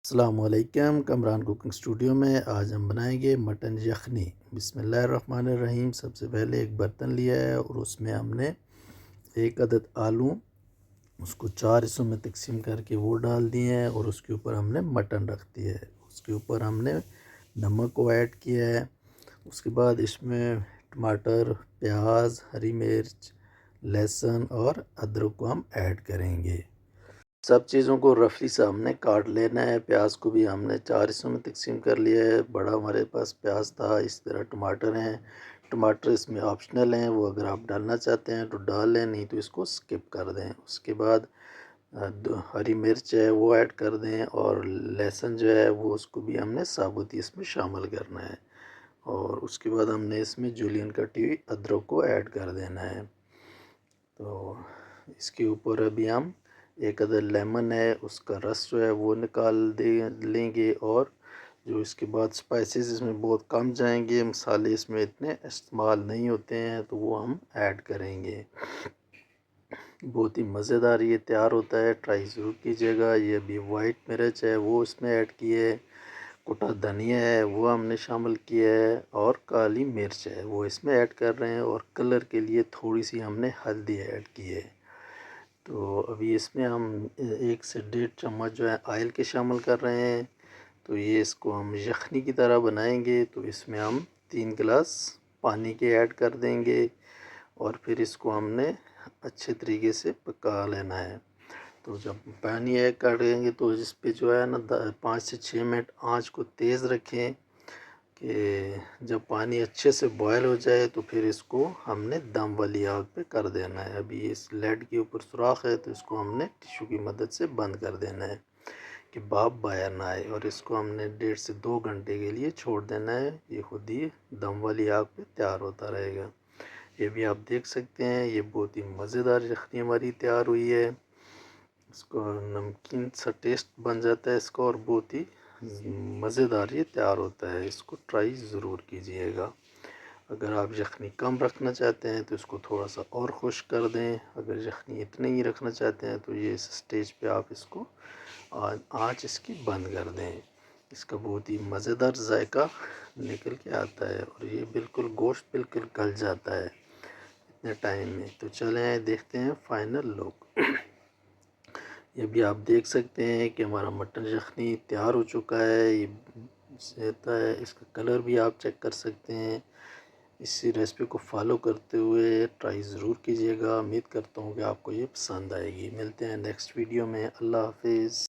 अस्सलामुअलैकुम। Kamran cooking studio में आज हम बनाएंगे मटन यखनी। बिस्मिल्लाहिर्रहमानिर्रहीम। सबसे पहले एक बर्तन लिया है और उसमें हमने एक अदद आलू उसको 4 हिस्सों में तकसीम करके वो डाल दिए हैं और उसके ऊपर हमने मटन रख दिया है। उसके ऊपर हमने नमक को ऐड किया है। उसके बाद इसमें टमाटर, प्याज, हरी मिर्च, लहसुन और अदरक को हम ऐड करेंगे। सब चीज़ों को रफली सा हमने काट लेना है। प्याज को भी हमने 4 हिस्सों में तकसीम कर लिया है। बड़ा हमारे पास प्याज था। इस तरह टमाटर हैं। टमाटर इसमें ऑप्शनल हैं, वो अगर आप डालना चाहते हैं तो डाल लें, नहीं तो इसको स्किप कर दें। उसके बाद हरी मिर्च है वो ऐड कर दें और लहसुन जो है वो उसको भी हमने साबुत ही इसमें शामिल करना है। और उसके बाद हमने इसमें जूलियन कटी हुई अदरक को ऐड कर देना है। तो इसके ऊपर अभी हम एक अदर लेमन है उसका रस जो है वो निकाल दे लेंगे। और जो इसके बाद स्पाइसेस इसमें बहुत कम जाएंगे, मसाले इसमें इतने इस्तेमाल नहीं होते हैं, तो वो हम ऐड करेंगे। बहुत ही मज़ेदार ये तैयार होता है, ट्राई ज़रूर कीजिएगा। ये अभी वाइट मिर्च है वो इसमें ऐड की है, कुटा धनिया है वो हमने शामिल किया है और काली मिर्च है वो इसमें ऐड कर रहे हैं। और कलर के लिए थोड़ी सी हमने हल्दी ऐड की है। तो अभी इसमें हम 1 से 1.5 चम्मच जो है ऑयल के शामिल कर रहे हैं। तो ये इसको हम यखनी की तरह बनाएंगे। तो इसमें हम 3 गिलास पानी के ऐड कर देंगे और फिर इसको हमने अच्छे तरीके से पका लेना है। तो जब पानी ऐड करेंगे तो इस पे जो है ना 5 से 6 मिनट आंच को तेज़ रखें कि जब पानी अच्छे से बॉयल हो जाए तो फिर इसको हमने दम वाली आग पे कर देना है। अभी इस लेड के ऊपर सुराख है तो इसको हमने टिश्यू की मदद से बंद कर देना है कि भाप बाहर ना आए। और इसको हमने 1.5 से 2 घंटे के लिए छोड़ देना है। ये खुद ही दम वाली आग पे तैयार होता रहेगा। ये भी आप देख सकते हैं, ये बहुत ही मज़ेदार यखनी हमारी तैयार हुई है। इसको नमकीन सा टेस्ट बन जाता है इसका और बहुत ही मज़ेदार ये तैयार होता है। इसको ट्राई ज़रूर कीजिएगा। अगर आप यखनी कम रखना चाहते हैं तो इसको थोड़ा सा और खुश्क कर दें। अगर यखनी इतने ही रखना चाहते हैं तो ये इस स्टेज पे आप इसको आँच इसकी बंद कर दें। इसका बहुत ही मज़ेदार जायका निकल के आता है और ये बिल्कुल गोश्त बिल्कुल गल जाता है इतने टाइम में। तो चलें देखते हैं फाइनल लुक। ये भी आप देख सकते हैं कि हमारा मटन यखनी तैयार हो चुका है। ये रहता है, इसका कलर भी आप चेक कर सकते हैं। इसी रेसिपी को फॉलो करते हुए ट्राई ज़रूर कीजिएगा। उम्मीद करता हूँ कि आपको ये पसंद आएगी। मिलते हैं नेक्स्ट वीडियो में। अल्लाह हाफिज़।